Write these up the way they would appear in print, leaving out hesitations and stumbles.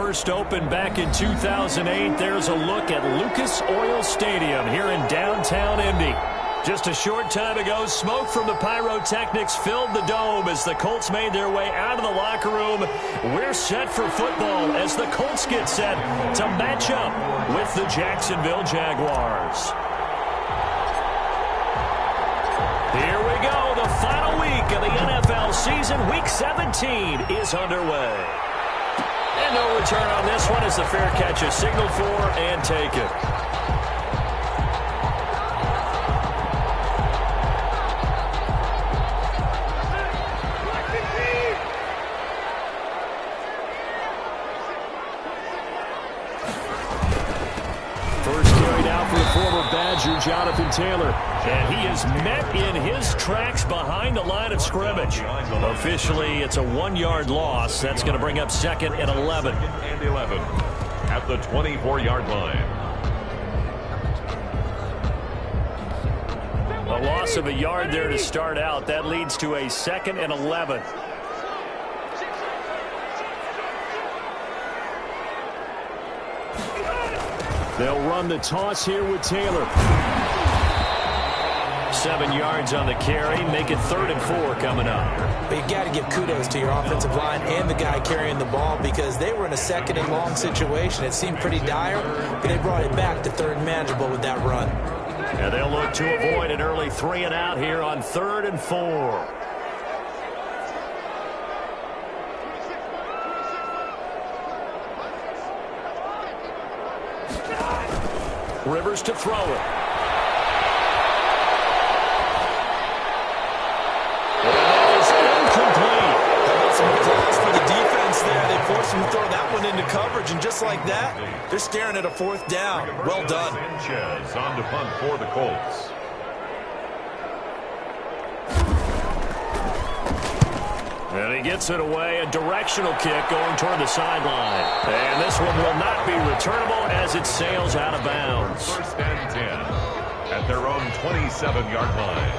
first opened back in 2008. There's a look at Lucas Oil Stadium here in downtown Indy. Just a short time ago, smoke from the pyrotechnics filled the dome as the Colts made their way out of the locker room. We're set for football as the Colts get set to match up with the Jacksonville Jaguars. Here we go. The final week of the NFL season. Week 17 is underway. And no return on this one as the fair catch is signaled for and taken. First carried out for the former Badger, Jonathan Taylor. And he is met in his tracks behind the line of scrimmage. Officially, it's a 1-yard loss. That's going to bring up 2nd and 11. And 11 at the 24-yard line. A loss of a yard there to start out. That leads to a 2nd and 11. They'll run the toss here with Taylor. 7 yards on the carry. Make it 3rd and 4 coming up. But you got to give kudos to your offensive line and the guy carrying the ball because they were in a 2nd and long situation. It seemed pretty dire, but they brought it back to 3rd and manageable with that run. And they'll look to avoid an early 3 and out here on 3rd and 4. Rivers to throw it. And that is incomplete. How about some applause for the defense there? They forced him to throw that one into coverage, and just like that, they're staring at a 4th down. Well done. Sanchez on to punt for the Colts. And he gets it away. A directional kick going toward the sideline. And this one will not be returnable as it sails out of bounds. 1st and 10 at their own 27-yard line.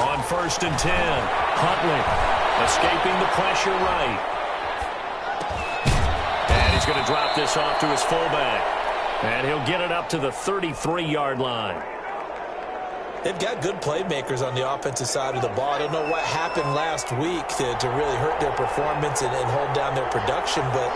On 1st and 10, Huntley escaping the pressure right. And he's going to drop this off to his fullback. And he'll get it up to the 33-yard line. They've got good playmakers on the offensive side of the ball. I don't know what happened last week to really hurt their performance and hold down their production, but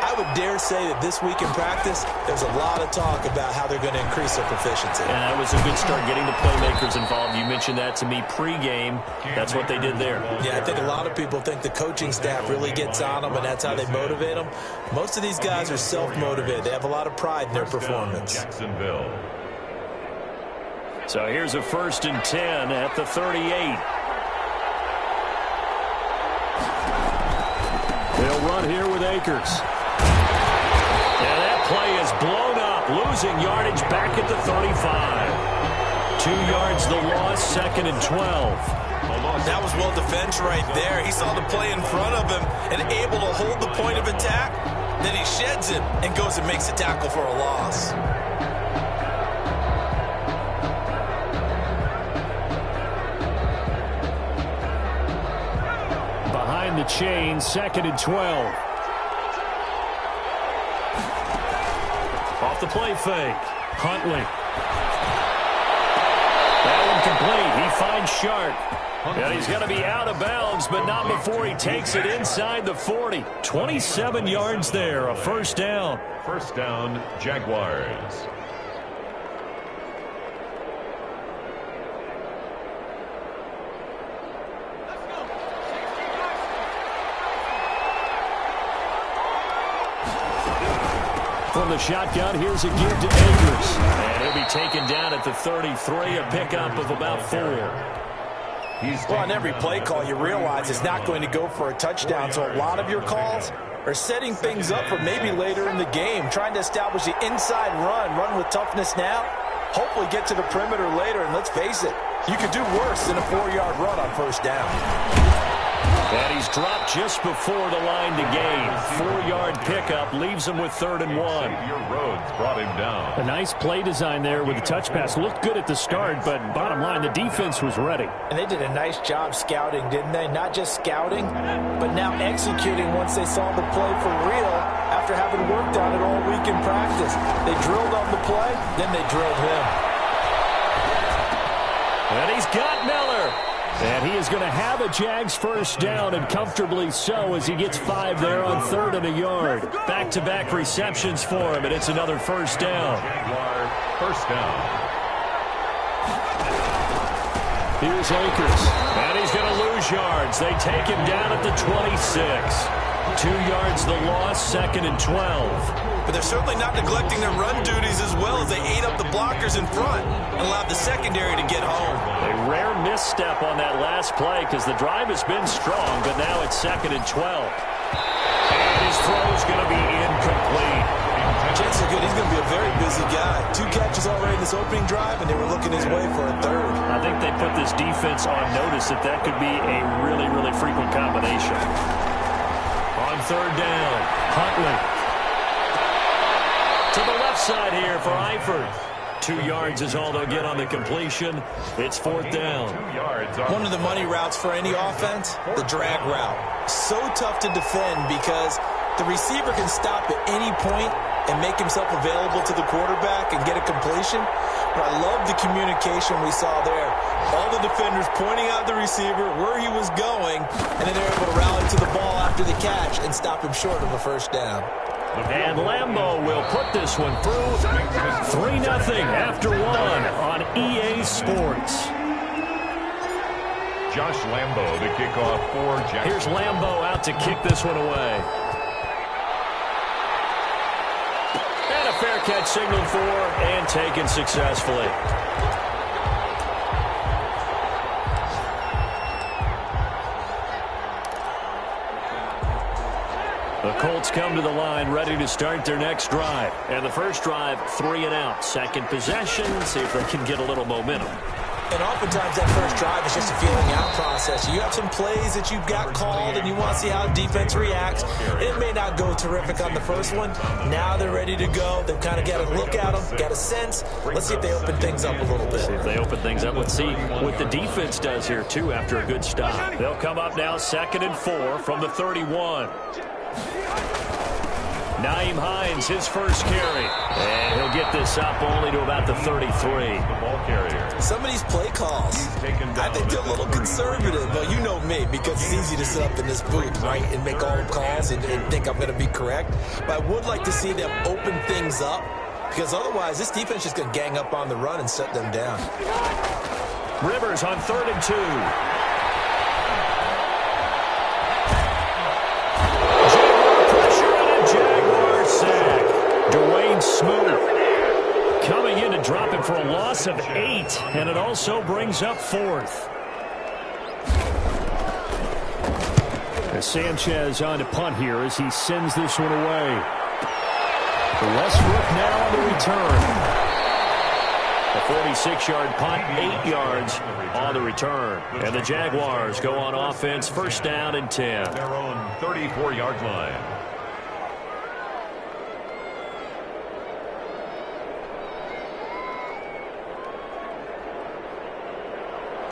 I would dare say that this week in practice, there's a lot of talk about how they're going to increase their proficiency. And that was a good start getting the playmakers involved. You mentioned that to me pregame. That's what they did there. Yeah, I think a lot of people think the coaching staff really gets on them, and that's how they motivate them. Most of these guys are self-motivated. They have a lot of pride in their performance. Jacksonville. So here's a 1st and 10 at the 38. They'll run here with Akers. And that play is blown up, losing yardage back at the 35. 2 yards the loss, 2nd and 12. That was well defense right there. He saw the play in front of him and able to hold the point of attack. Then he sheds it and goes and makes a tackle for a loss. Behind the chain, 2nd and 12. Off the play fake. Huntley. That one complete. He finds Sharp. And he's going to be out of bounds, but not before he takes it inside the 40. 27 yards there, a 1st down. 1st down, Jaguars. From the shotgun, here's a give to Akers. And he'll be taken down at the 33, a pickup of about 4. Well, on every play call, you realize it's not going to go for a touchdown, so a lot of your calls are setting things up for maybe later in the game, trying to establish the inside run with toughness now, hopefully get to the perimeter later, and let's face it, you could do worse than a 4-yard run on 1st down. And he's dropped just before the line to gain. 4-yard pickup leaves him with 3rd and 1. Rhodes brought him down. A nice play design there with the touch pass. Looked good at the start, but bottom line, the defense was ready. And they did a nice job scouting, didn't they? Not just scouting, but now executing once they saw the play for real after having worked on it all week in practice. They drilled on the play, then they drilled him. And he's got Miller. And he is going to have a Jags first down, and comfortably so, as he gets 5 there on 3rd and a yard. Back-to-back receptions for him, and it's another first down. Jaguar first down. Here's Akers. And he's going to lose yards. They take him down at the 26. 2 yards the loss, 2nd and 12. But they're certainly not neglecting their run duties as well as they ate up the blockers in front and allowed the secondary to get home. A rare misstep on that last play because the drive has been strong, but now it's 2nd and 12. And his throw's going to be incomplete. Chances are good. He's going to be a very busy guy. 2 catches already in this opening drive, and they were looking his way for a 3rd. I think they put this defense on notice that could be a really, really frequent combination. On 3rd down, Huntley. To the left side here for Eifert. 2 yards is all they'll get on the completion. It's 4th down. 2 yards. One of the money routes for any offense, the drag route. So tough to defend because the receiver can stop at any point and make himself available to the quarterback and get a completion. But I love the communication we saw there. All the defenders pointing out the receiver, where he was going, and then they're able to rally to the ball after the catch and stop him short of a first down. And Lambeau will put this one through. 3-0 after 1 on EA Sports. Josh Lambeau to kick off for Jags. Here's Lambeau out to kick this one away. And a fair catch signaled for and taken successfully. The Colts come to the line ready to start their next drive. And the first drive, 3 and out. Second possession, see if they can get a little momentum. And oftentimes that first drive is just a feeling out process. You have some plays that you've got called and you want to see how defense reacts. It may not go terrific on the first one. Now they're ready to go. They've kind of got to look at them, got a sense. Let's see if they open things up a little bit. See if they open things up. Let's see what the defense does here, too, after a good stop. They'll come up now 2nd and 4 from the 31. Naeem Hines, his first carry. And he'll get this up only to about the 33. The ball carrier. Some of these play calls, I think they're a little conservative. Well, you know me, because it's easy to sit up in this booth, right, and make all the calls and think I'm going to be correct. But I would like to see them open things up, because otherwise this defense is going to gang up on the run and set them down. Rivers on 3rd and 2. Smooth coming in to drop it for a loss of 8, and it also brings up 4th. As Sanchez on to punt here as he sends this one away. Westbrook now on the return. A 46-yard punt, 8 yards on the return. And the Jaguars go on offense, first down and 10. Their own 34-yard line.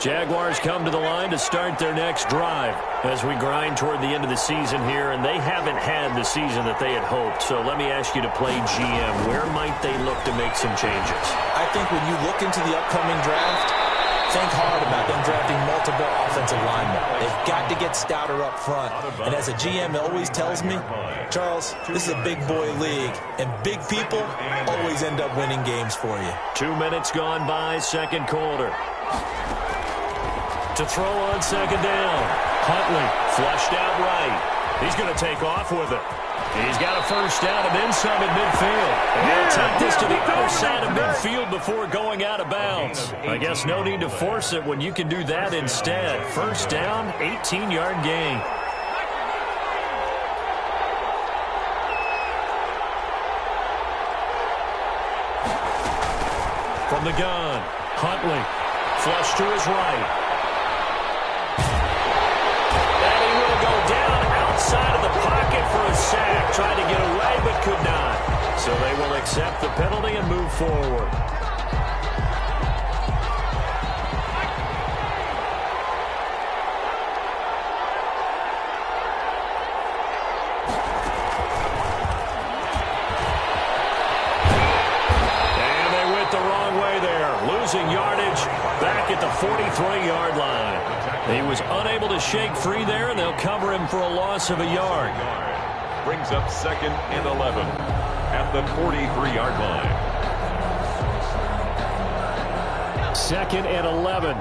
Jaguars come to the line to start their next drive as we grind toward the end of the season here, and they haven't had the season that they had hoped. So let me ask you to play GM. Where might they look to make some changes? I think when you look into the upcoming draft, think hard about them drafting multiple offensive linemen. They've got to get stouter up front. And as a GM always tells me, Charles, this is a big boy league, and big people always end up winning games for you. 2 minutes gone by, second quarter. To throw on second down. Huntley flushed out right. He's going to take off with it. He's got a first down and then some at midfield. And he'll take this to the other side of midfield before going out of bounds. I guess no need to force it when you can do that instead. First down, 18-yard gain. From the gun, Huntley flushed to his right. forward. Losing yardage back at the 43-yard line. He was unable to shake free there, and they'll cover him for a loss of a yard. Brings up 2nd and 11 at the 43-yard line. 2nd and 11.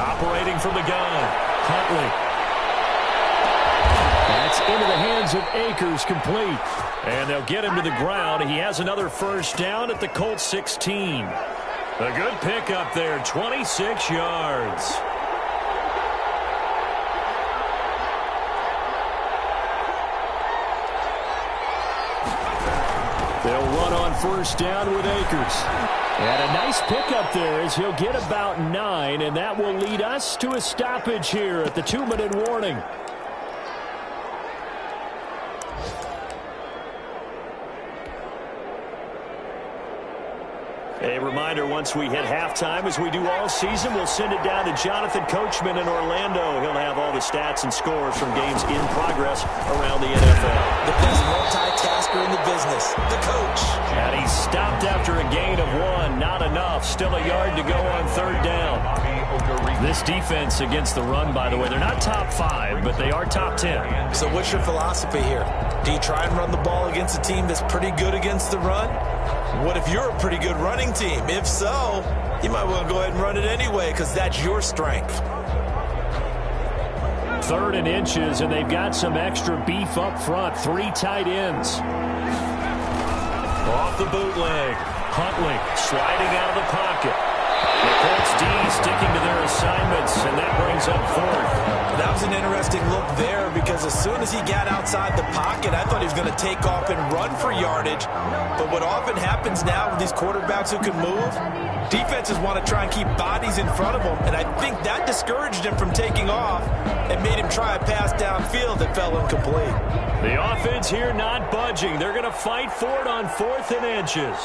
Operating from the gun, Huntley. That's into the hands of Akers, complete. And they'll get him to the ground. He has another first down at the Colts 16. A good pickup there, 26 yards. They'll run on first down with Akers. And a nice pickup there as he'll get about 9, and that will lead us to a stoppage here at the 2-minute warning. A reminder, once we hit halftime, as we do all season, we'll send it down to Jonathan Coachman in Orlando. He'll have all the stats and scores from games in progress around the NFL. The best multitasker in the business, the coach. And he's stopped after a gain of 1. Not enough. Still a yard to go on third down. This defense against the run, by the way, they're not top 5, but they are top 10. So what's your philosophy here? Do you try and run the ball against a team that's pretty good against the run? What if you're a pretty good running team? If so, you might want to go ahead and run it anyway because that's your strength. 3rd and inches, and they've got some extra beef up front. 3 tight ends. Off the bootleg. Huntley sliding out of the pocket. The Colts D sticking to their assignments, and that brings up 4th. That was an interesting look there because as soon as he got outside the pocket, I thought he was going to take off and run for yardage. But what often happens now with these quarterbacks who can move, defenses want to try and keep bodies in front of them, and I think that discouraged him from taking off and made him try a pass downfield that fell incomplete. The offense here not budging. They're going to fight for it on 4th and inches.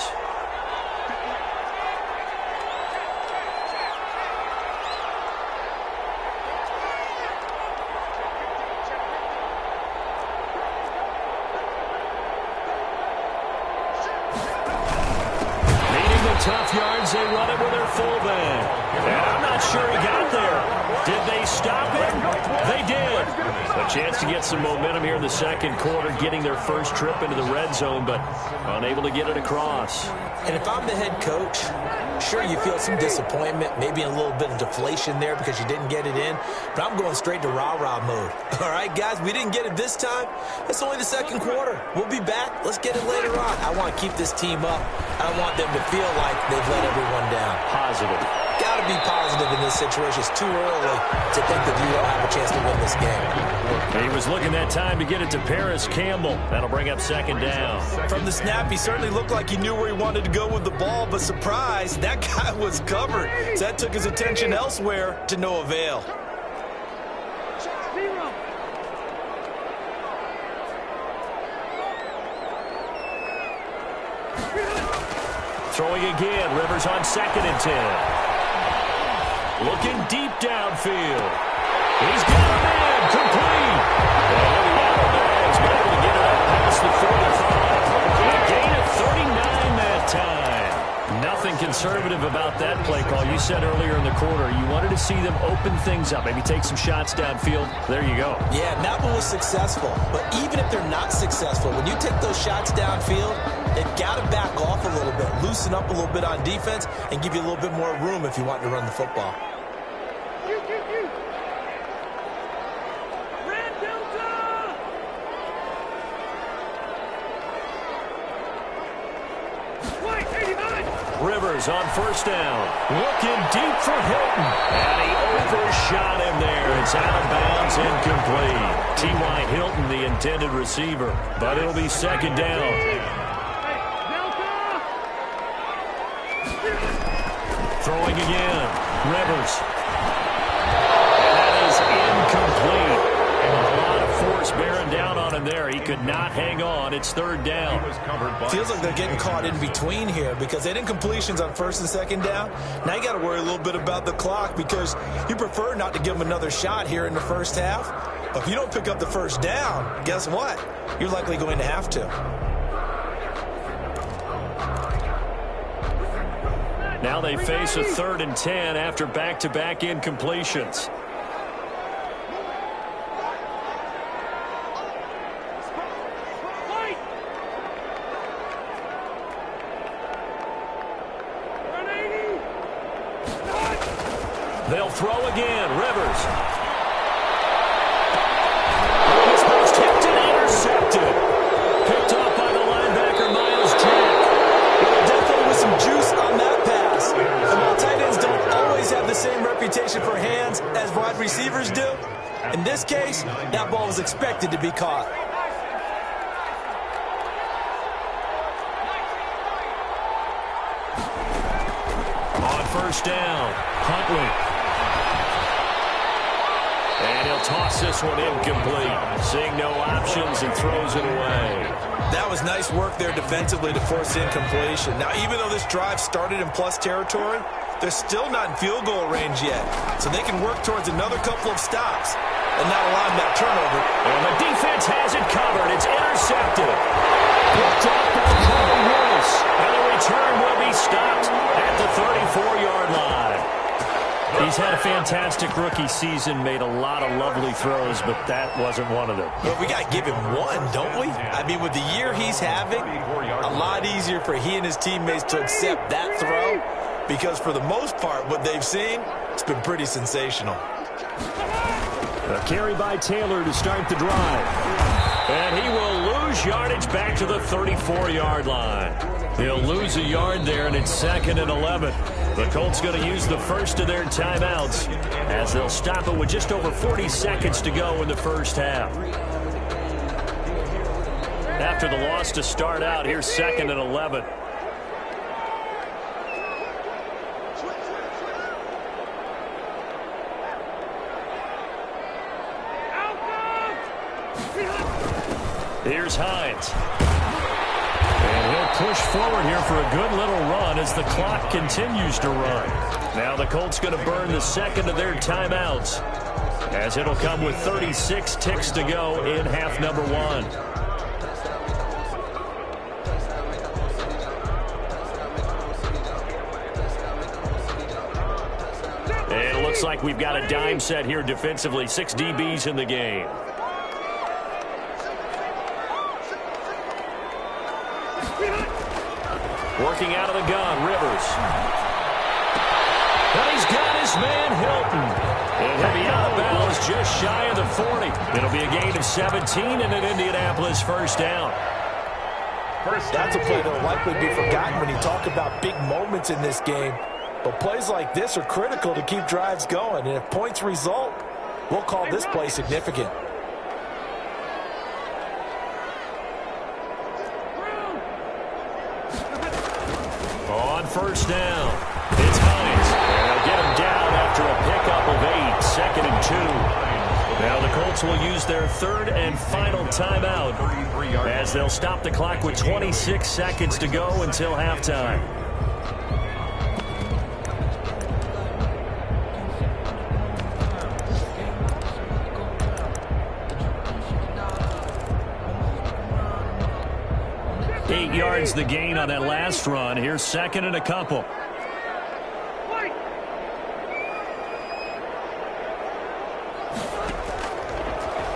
Tough yards, they run it with their fullback. And I'm not sure he got there. Did they stop him? They did. A chance to get some momentum here in the second quarter, getting their first trip into the red zone, but unable to get it across. And if I'm the head coach, sure, you feel some disappointment, maybe a little bit of deflation there because you didn't get it in, but I'm going straight to rah-rah mode. All right, guys, we didn't get it this time. It's only the second quarter. We'll be back. Let's get it later on. I want to keep this team up. I don't want them to feel like they've let everyone down. Positive. Got to be positive in this situation. It's too early to think that you don't have a chance to win this game. He was looking that time to get it to Paris Campbell. That'll bring up 2nd down. From the snap, he certainly looked like he knew where he wanted to go with the ball, but surprise, that guy was covered. So that took his attention elsewhere to no avail. Throwing again, Rivers on 2nd and 10. Looking deep downfield. He's got a man, complete. And the Outbags been able to get it up past the 45. A gain of 39 that time. Nothing conservative about that play call. You said earlier in the quarter you wanted to see them open things up, maybe take some shots downfield. There you go. Yeah, and that one was successful. But even if they're not successful, when you take those shots downfield, they've got to back off a little bit, loosen up a little bit on defense, and give you a little bit more room if you want to run the football. Rivers on first down. Looking deep for Hilton. And he overshot him there. It's out of bounds, incomplete. T.Y. Hilton, the intended receiver. But it'll be 2nd down. Throwing again. Rivers. And that is incomplete. A lot of force bearing down on him run there. He could not hang on. It's third down. Feels like they're getting caught in between here because they didn't completions on first and second down. Now you got to worry a little bit about the clock because you prefer not to give them another shot here in the first half. But if you don't pick up the first down, guess what? You're likely going to have to. Now they face a 3rd and 10 after back-to-back incompletions. They'll throw again. Rivers. This one's tipped and intercepted. Picked off by the linebacker, Miles Jack. Well, definitely with some juice on that pass. And while tight ends don't always have the same reputation for hands as wide receivers do, in this case, that ball was expected to be caught. On first down, Huntley. And he'll toss this one incomplete. Seeing no options and throws it away. That was nice work there defensively to force incompletion. Now, even though this drive started in plus territory, they're still not in field goal range yet. So they can work towards another couple of stops and not allow that turnover. And the defense has it covered. It's intercepted. Picked up by Corey Willis. And the return will be stopped at the 34-yard line. He's had a fantastic rookie season, made a lot of lovely throws, but that wasn't one of them. Well, we got to give him one, don't we? I mean, with the year he's having, a lot easier for he and his teammates to accept that throw because for the most part, what they've seen, it's been pretty sensational. A carry by Taylor to start the drive. And he will lose yardage back to the 34-yard line. He'll lose a yard there, and it's 2nd and 11. The Colts going to use the first of their timeouts as they'll stop it with just over 40 seconds to go in the first half. After the loss to start out, here's 2nd and 11. Here's Hines. And he'll push forward here for a good little run as the clock continues to run. Now the Colts going to burn the second of their timeouts as it'll come with 36 ticks to go in half number 1. And it looks like we've got a dime set here defensively. 6 DBs in the game. Working out of the gun, Rivers. And he's got his man, Hilton. And he'll be out of bounds just shy of the 40. It'll be a gain of 17 and an Indianapolis first down. That's a play that will likely be forgotten when you talk about big moments in this game. But plays like this are critical to keep drives going. And if points result, we'll call this play significant. On first down, it's Hines. And they'll get him down after a pickup of 8, 2nd and 2. Now the Colts will use their third and final timeout as they'll stop the clock with 26 seconds to go until halftime. Yards the gain on that last run. Here's 2nd and a couple.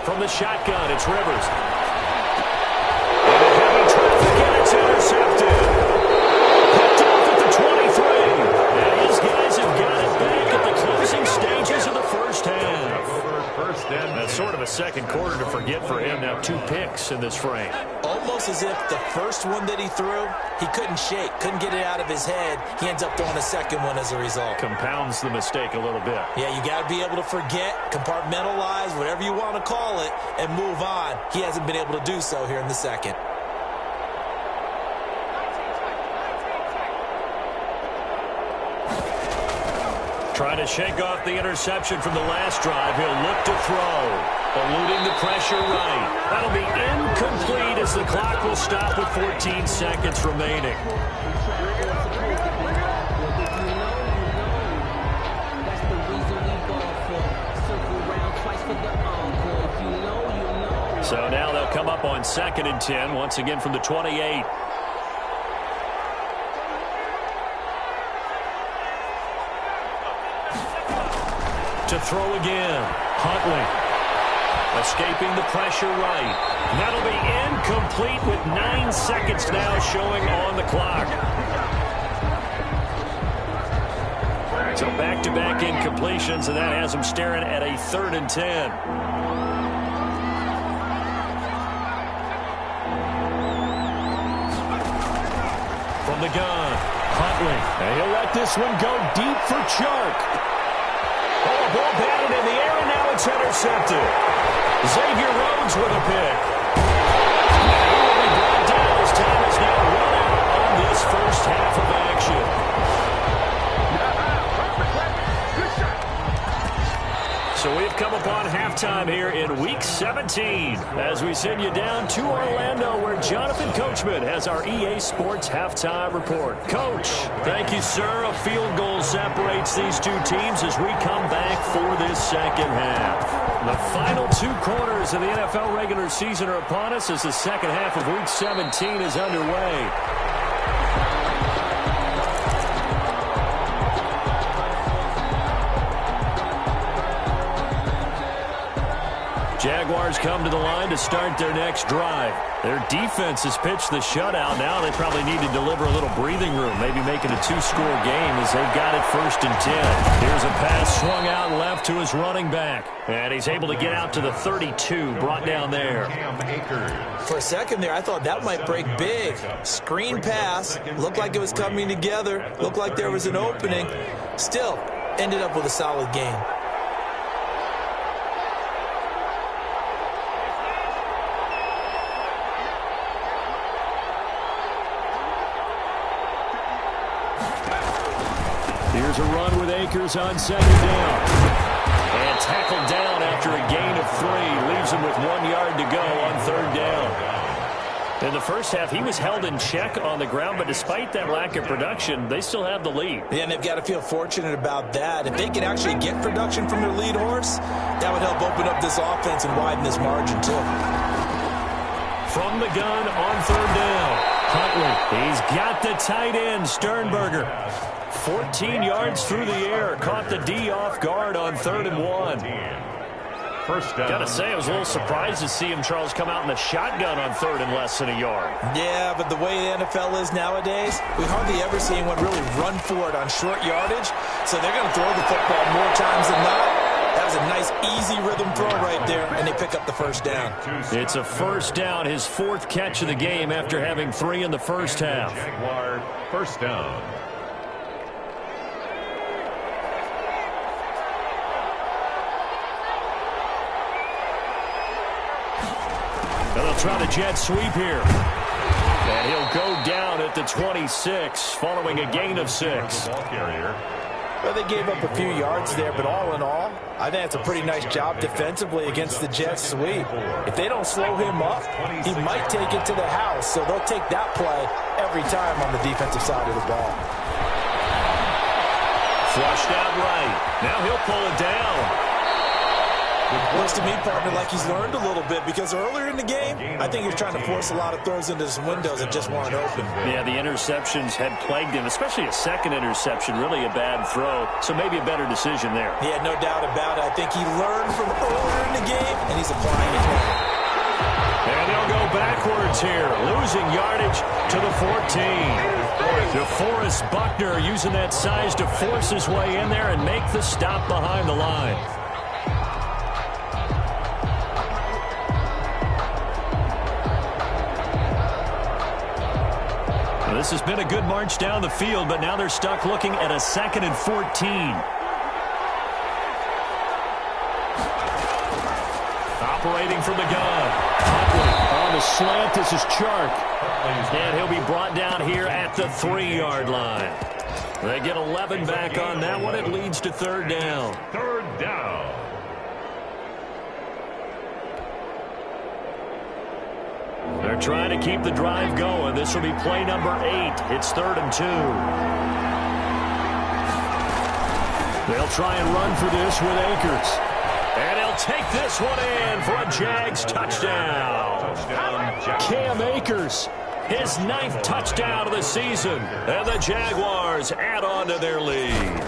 From the shotgun, it's Rivers. And a heavy traffic, and it's intercepted. Picked off at the 23. And these guys have got it back at the closing stages of the first half. That's sort of a second quarter to forget for him. Now 2 picks in this frame. Almost as if the first one that he threw, he couldn't shake, couldn't get it out of his head. He ends up throwing a second one as a result. Compounds the mistake a little bit. Yeah, you got to be able to forget, compartmentalize, whatever you want to call it, and move on. He hasn't been able to do so here in the second. Trying to shake off the interception from the last drive. He'll look to throw. Eluding the pressure right. That'll be incomplete as the clock will stop with 14 seconds remaining. So now they'll come up on 2nd and 10, once again from the 28. To throw again. Huntley. Escaping the pressure right. That'll be incomplete with 9 seconds now showing on the clock. So back-to-back incompletions, and that has them staring at a 3rd and 10. From the gun, Huntley. And he'll let this one go deep for Chark. Oh, ball batted in the air, and now it's intercepted. Xavier Rhodes with a pick. And he will be brought down as time is now run out on this first half of action. So we've come upon halftime here in Week 17 as we send you down to Orlando where Jonathan Coachman has our EA Sports Halftime Report. Coach, thank you, sir. A field goal separates these two teams as we come back for this second half. The final 2 quarters of the NFL regular season are upon us as the second half of Week 17 is underway. Jaguars come to the line to start their next drive. Their defense has pitched the shutout. Now they probably need to deliver a little breathing room, maybe make it a 2-score game as they've got it 1st and 10. Here's a pass swung out left to his running back. And he's able to get out to the 32, brought down there. For a second there, I thought that might break big. Screen pass, looked like it was coming together, looked like there was an opening. Still, ended up with a solid game. Here's a run with Akers on 2nd down. And tackled down after a gain of 3. Leaves him with 1 yard to go on 3rd down. In the first half, he was held in check on the ground, but despite that lack of production, they still have the lead. Yeah, and they've got to feel fortunate about that. If they can actually get production from their lead horse, that would help open up this offense and widen this margin, too. From the gun on 3rd down. Huntley, he's got the tight end, Sternberger. 14 yards through the air. Caught the D off guard on 3rd and 1. First down. Gotta say, I was a little surprised to see him, Charles, come out in the shotgun on 3rd and less than a yard. Yeah, but the way the NFL is nowadays, we hardly ever see anyone really run for it on short yardage. So they're going to throw the football more times than not. That was a nice, easy rhythm throw right there, and they pick up the first down. It's a first down, his 4th catch of the game after having 3 in the first half. Jaguar, first down. They'll try the jet sweep here. And he'll go down at the 26 following a gain of 6. Ball carrier. Well, they gave up a few yards there, but all in all, I think that's a pretty nice job defensively against the jet sweep. If they don't slow him up, he might take it to the house, so they'll take that play every time on the defensive side of the ball. Flushed out right. Now he'll pull it down. Looks to me, partner, like he's learned a little bit because earlier in the game, I think he was trying to force a lot of throws into some windows that just weren't open. Yeah, the interceptions had plagued him, especially a second interception, really a bad throw. So maybe a better decision there. Yeah, no doubt about it. I think he learned from earlier in the game, and he's applying it now. And they'll go backwards here, losing yardage to the 14. DeForest Buckner using that size to force his way in there and make the stop behind the line. This has been a good march down the field, but now they're stuck looking at a 2nd and 14. Operating from the gun. Huntley on the slant. This is Chark. And he'll be brought down here at the 3-yard line. They get 11 back on that one. It leads to 3rd down. 3rd down. They're trying to keep the drive going. This will be play number 8. It's 3rd and 2. They'll try and run for this with Akers. And he'll take this one in for a Jags touchdown. Cam Akers, his 9th touchdown of the season. And the Jaguars add on to their lead.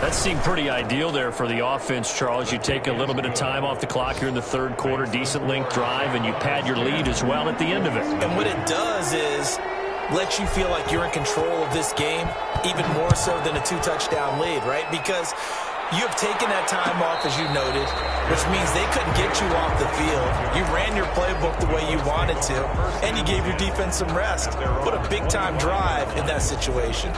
That seemed pretty ideal there for the offense, Charles. You take a little bit of time off the clock here in the 3rd quarter, decent length drive, and you pad your lead as well at the end of it. And what it does is let you feel like you're in control of this game, even more so than a 2-touchdown lead, right? Because you have taken that time off, as you noted, which means they couldn't get you off the field. You ran your playbook the way you wanted to, and you gave your defense some rest. What a big-time drive in that situation.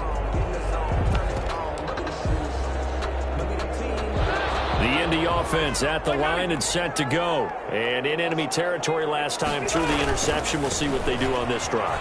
The Indy offense at the line and set to go. And in enemy territory last time through the interception. We'll see what they do on this drive.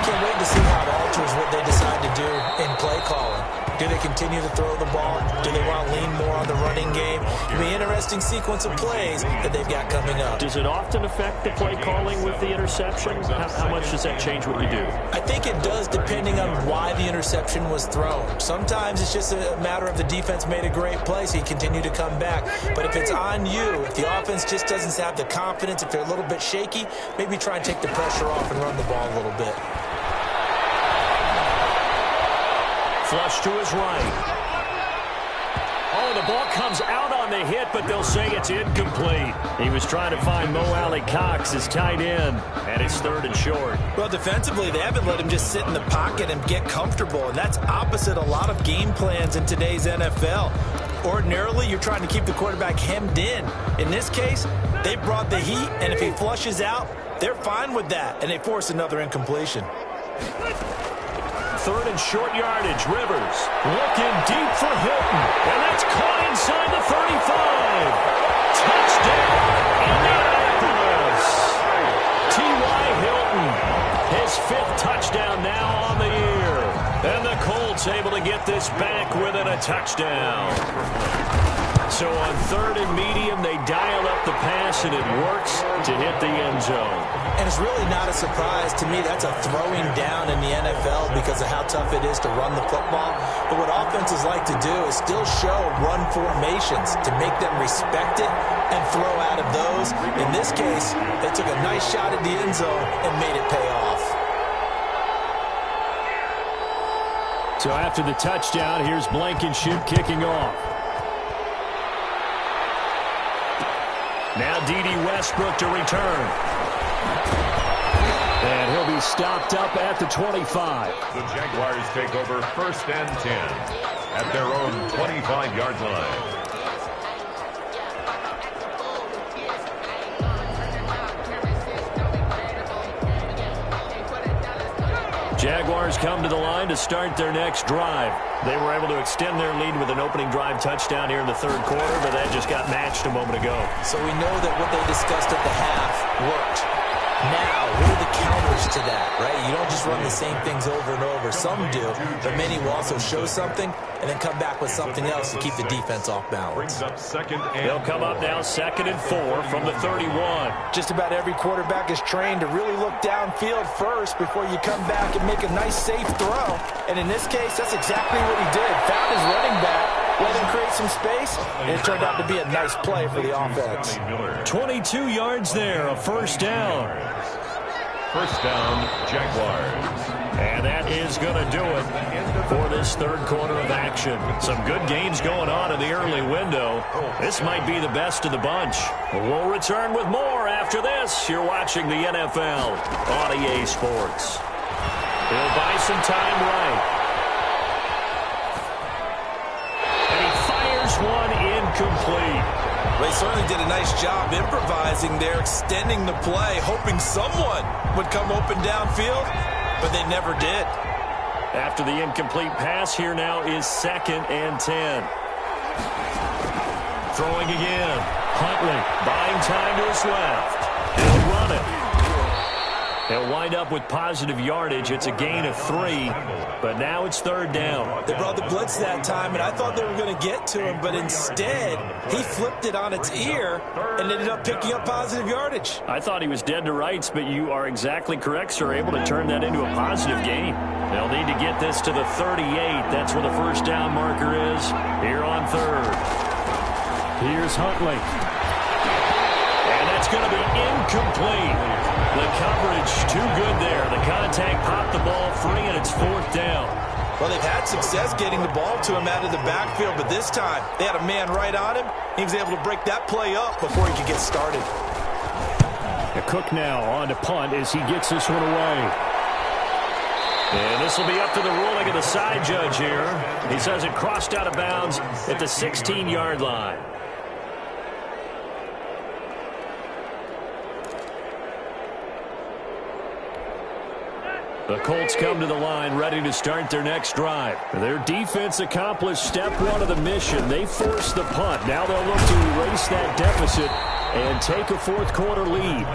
Can't wait to see how it alters what they decide to do in play calling. Do they continue to throw the ball? Do they want to lean more on the running game? It'll be an interesting sequence of plays that they've got coming up. Does it often affect the play calling with the interception? How much does that change what you do? I think it does, depending on why the interception was thrown. Sometimes it's just a matter of the defense made a great play, so you continue to come back. But if it's on you, if the offense just doesn't have the confidence, if they're a little bit shaky, maybe try and take the pressure off and run the ball a little bit. Flush to his right. Oh, the ball comes out on the hit, but they'll say it's incomplete. He was trying to find Mo Alley-Cox, his tight end, and it's 3rd and short. Well, defensively, they haven't let him just sit in the pocket and get comfortable, and that's opposite a lot of game plans in today's NFL. Ordinarily, you're trying to keep the quarterback hemmed in. In this case, they brought the heat, and if he flushes out, they're fine with that, and they force another incompletion. 3rd and short yardage. Rivers looking deep for Hilton. And that's caught inside the 35. Touchdown, Indianapolis. T.Y. Hilton, his 5th touchdown now on the year. And the Colts able to get this back within a touchdown. So on 3rd and medium, they dial up the pass, and it works to hit the end zone. And it's really not a surprise to me. That's a throwing down in the NFL because of how tough it is to run the football. But what offenses like to do is still show run formations to make them respect it and throw out of those. In this case, they took a nice shot at the end zone and made it pay off. So after the touchdown, here's Blankenship kicking off. Now D.D. Westbrook to return. And he'll be stopped up at the 25. The Jaguars take over 1st and 10 at their own 25-yard line. Jaguars come to the line to start their next drive. They were able to extend their lead with an opening drive touchdown here in the 3rd quarter, but that just got matched a moment ago. So we know that what they discussed at the half worked. Now, what are the counters to that, right? You don't just run the same things over and over. Some do, but many will also show something and then come back with something else to keep the defense off balance. Brings up 2nd and They'll come up now 2nd and 4 from the 31. Just about every quarterback is trained to really look downfield first before you come back and make a nice, safe throw. And in this case, that's exactly what he did. Found his running back, let him create some space, and it turned out to be a nice play for the offense. 22 yards there, a 1st down. 1st down, Jaguars. And that is going to do it for this 3rd quarter of action. Some good games going on in the early window. This might be the best of the bunch. We'll return with more after this. You're watching the NFL on EA Sports. He'll buy some time right. And he fires one incomplete. They certainly did a nice job improvising there, extending the play, hoping someone would come open downfield, but they never did. After the incomplete pass, here now is 2nd and 10. Throwing again. Huntley buying time to his left. He'll run it. They'll wind up with positive yardage. It's a gain of 3, but now it's 3rd down. They brought the blitz that time, and I thought they were going to get to him, but instead he flipped it on its ear and ended up picking up positive yardage. I thought he was dead to rights, but you are exactly correct, sir. Able to turn that into a positive gain. They'll need to get this to the 38. That's where the first down marker is here on 3rd. Here's Huntley. And that's going to be incomplete. The coverage too good there. The contact popped the ball free, and it's 4th down. Well, they've had success getting the ball to him out of the backfield, but this time they had a man right on him. He was able to break that play up before he could get started. Cook now on to punt as he gets this one away. And this will be up to the ruling of the side judge here. He says it crossed out of bounds at the 16-yard line. The Colts come to the line ready to start their next drive. Their defense accomplished step 1 of the mission. They forced the punt. Now they'll look to erase that deficit and take a 4th quarter lead.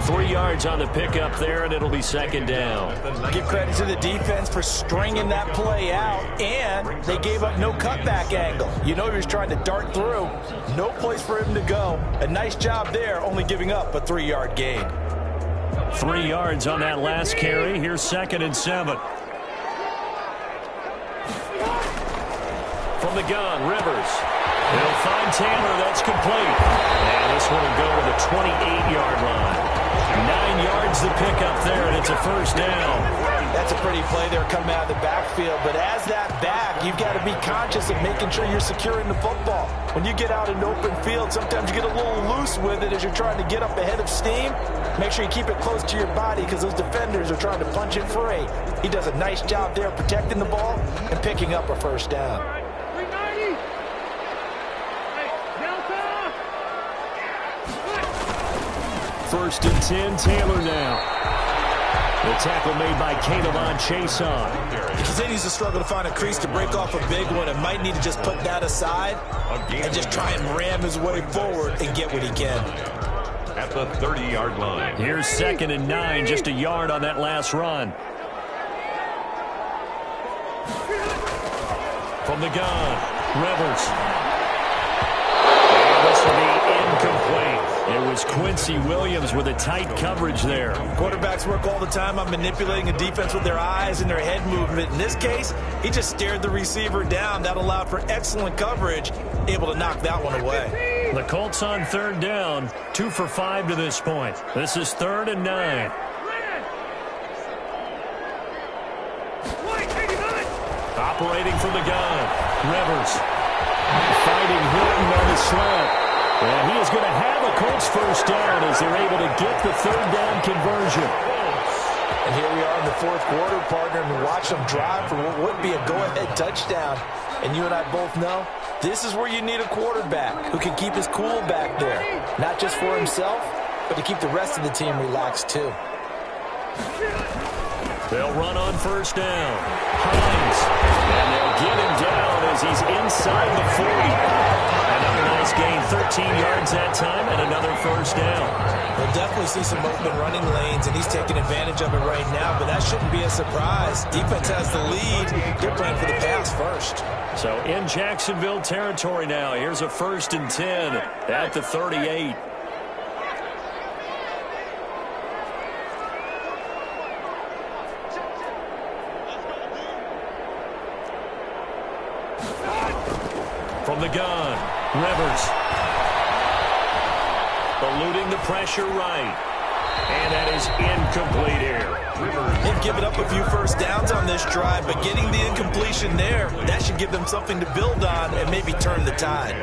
3 yards on the pickup there, and it'll be 2nd down. Give credit to the defense for stringing that play out, and they gave up no cutback angle. You know he was trying to dart through. No place for him to go. A nice job there, only giving up a 3-yard gain. 3 yards on that last carry. Here's 2nd and 7. From the gun, Rivers. He'll find Taylor. That's complete. And this one will go to the 28-yard line. 9 yards the pickup there, and it's a 1st down. That's a pretty play there coming out of the backfield. But as that back, you've got to be conscious of making sure you're securing the football. When you get out in open field, sometimes you get a little loose with it as you're trying to get up ahead of steam. Make sure you keep it close to your body because those defenders are trying to punch it free. He does a nice job there protecting the ball and picking up a 1st down. First and 10, Taylor now. The tackle made by Caleb on Chason. He continues to struggle to find a crease to break off a big one and might need to just put that aside and just try and ram his way forward and get what he can. At the 30-yard line. Here's 2nd and 9, just a yard on that last run. From the gun, Rivers. And this will be incomplete. It was Quincy Williams with a tight coverage there. Quarterbacks work all the time on manipulating a defense with their eyes and their head movement. In this case, he just stared the receiver down. That allowed for excellent coverage, able to knock that one away. The Colts on 3rd down, 2 for 5 to this point. This is 3rd and 9. Operating from the gun, Rivers. Fighting Hilton on the slant. And he is going to have a Colts 1st down as they're able to get the 3rd down conversion. And here we are in the 4th quarter, partner, and watch them drive for what would be a go-ahead touchdown. And you and I both know this is where you need a quarterback who can keep his cool back there. Not just for himself, but to keep the rest of the team relaxed too. They'll run on 1st down. Hines. And they'll get him down as he's inside the 40. Another nice gain, 13 yards that time, and another 1st down. We'll definitely see some open running lanes, and he's taking advantage of it right now, but that shouldn't be a surprise. Defense has the lead. They're playing for the pass first. So in Jacksonville territory now, here's a 1st and 10 at the 38. From the gun, Rivers. Eluding the pressure right. And that is incomplete here. They've given up a few 1st downs on this drive, but getting the incompletion there, that should give them something to build on and maybe turn the tide.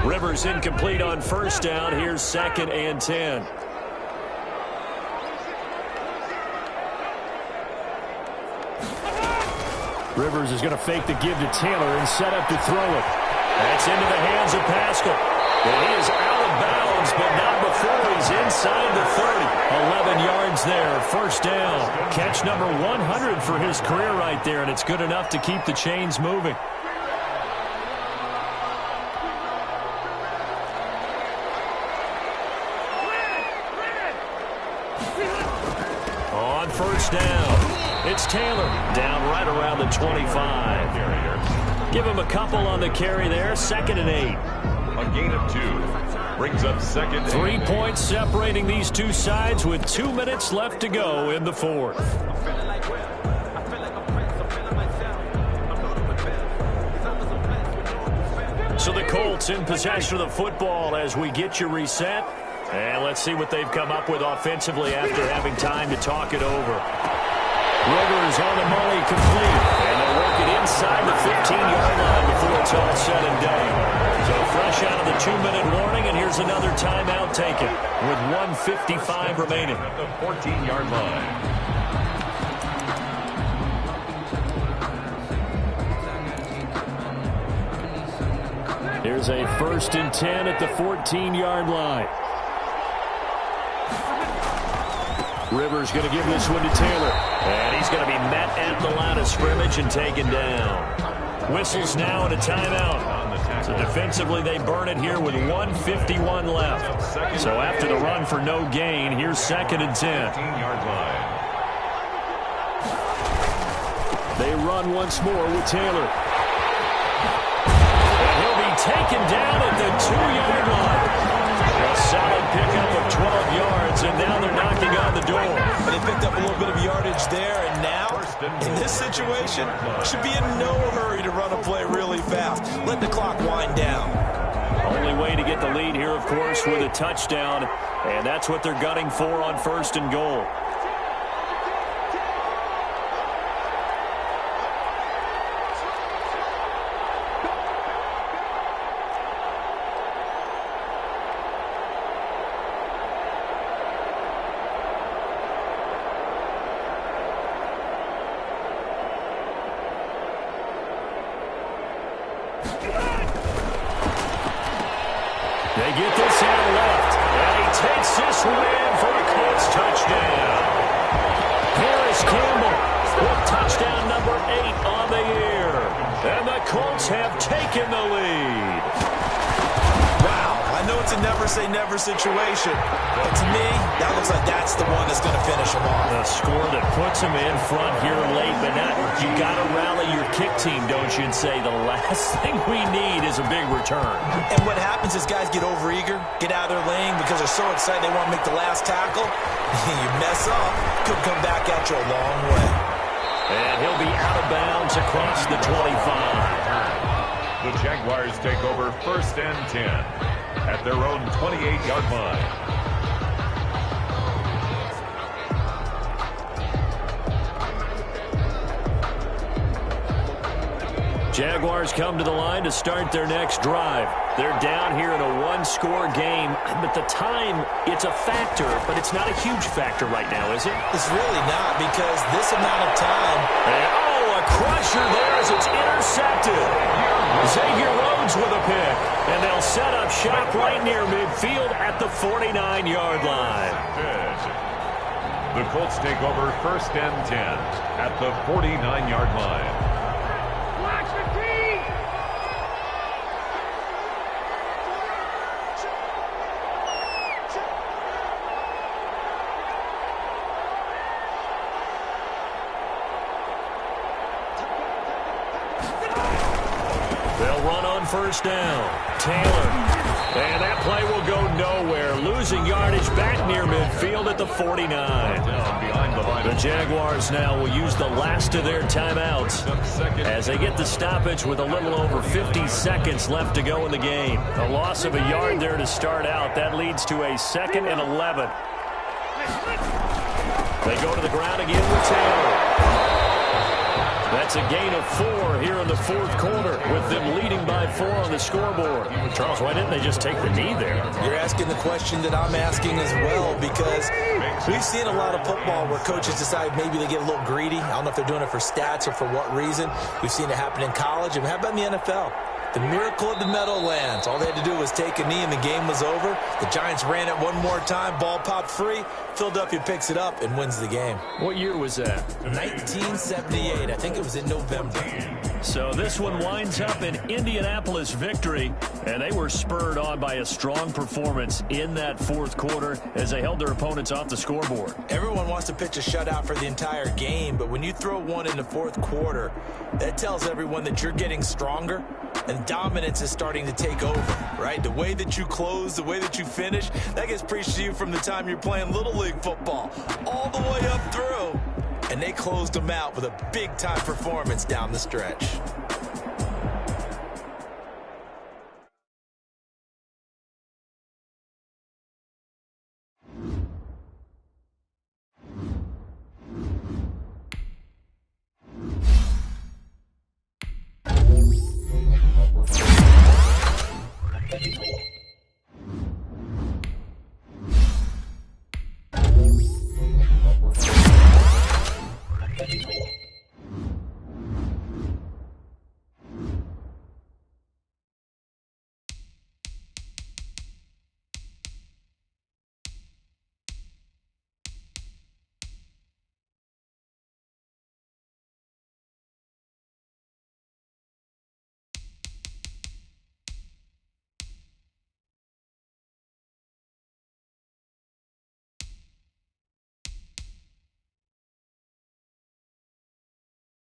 Rivers incomplete on 1st down. Here's 2nd and 10. Rivers is going to fake the give to Taylor and set up to throw it. That's into the hands of Pascal. And he is out of bounds, but not before he's inside the 30. 11 yards there, 1st down. Catch number 100 for his career right there, and it's good enough to keep the chains moving. first down. It's Taylor down right around the 25. Give him a couple on the carry there. 2nd and 8. A gain of 2. Brings up 2nd. 3 points separating these two sides with 2 minutes left to go in the 4th. So the Colts in possession of the football as we get you reset. And let's see what they've come up with offensively after having time to talk it over. Rivers on the money, complete. And they'll work it inside the 15-yard line before it's all said and done. So fresh out of the 2-minute warning, and here's another timeout taken with 1:55 remaining. At the 14-yard line. Here's a 1st and 10 at the 14-yard line. Rivers going to give this one to Taylor. And he's going to be met at the line of scrimmage and taken down. Whistles now and a timeout. So defensively they burn it here with 1:51 left. So after the run for no gain, here's 2nd and 10. 15-yard line. They run once more with Taylor. Taken down at the 2-yard line. A solid pickup of 12 yards, and now they're knocking on the door. They picked up a little bit of yardage there, and now, in this situation, should be in no hurry to run a play really fast. Let the clock wind down. Only way to get the lead here, of course, with a touchdown, and that's what they're gunning for on 1st and goal. They get this out left, and he takes this one in for a Colts touchdown. Harris Campbell with touchdown number 8 on the year. And the Colts have taken the lead. Wow, I know it's a never-say-never situation, but to me, that looks like that's the one that's going to finish them off. The score that puts them in front here late, but now you got to rally your kick team, don't you, and say the last thing we need is a big return. And what happens is guys get overeager, get out of their lane because they're so excited they want to make the last tackle. You mess up, could come back at you a long way. And he'll be out of bounds across the 25. The Jaguars take over 1st and 10 at their own 28-yard line. Jaguars come to the line to start their next drive. They're down here in a one-score game, but the time, it's a factor, but it's not a huge factor right now, is it? It's really not, because this amount of time... And, oh, a crusher there as it's intercepted. Xavier Rhodes with a pick, and they'll set up shop right near midfield at the 49-yard line. The Colts take over 1st and 10 at the 49-yard line. They'll run on 1st down. Taylor. And that play will go nowhere. Losing yardage back near midfield at the 49. The Jaguars now will use the last of their timeouts as they get the stoppage with a little over 50 seconds left to go in the game. A loss of a yard there to start out. That leads to a 2nd and 11. They go to the ground again with Taylor. That's a gain of 4 here in the 4th quarter with them leading by 4 on the scoreboard. Charles, why didn't they just take the knee there? You're asking the question that I'm asking as well, because we've seen a lot of football where coaches decide maybe they get a little greedy. I don't know if they're doing it for stats or for what reason. We've seen it happen in college. And how about in the NFL? The miracle of the Meadowlands. All they had to do was take a knee and the game was over. The Giants ran it one more time. Ball popped free. Philadelphia picks it up and wins the game. What year was that? 1978. I think it was in November. So this one winds up an Indianapolis victory, and they were spurred on by a strong performance in that fourth quarter as they held their opponents off the scoreboard. Everyone wants to pitch a shutout for the entire game, but when you throw one in the fourth quarter, that tells everyone that you're getting stronger and dominance is starting to take over, right? The way that you close, the way that you finish, that gets preached to you from the time you're playing Little League football all the way up through. And they closed them out with a big-time performance down the stretch.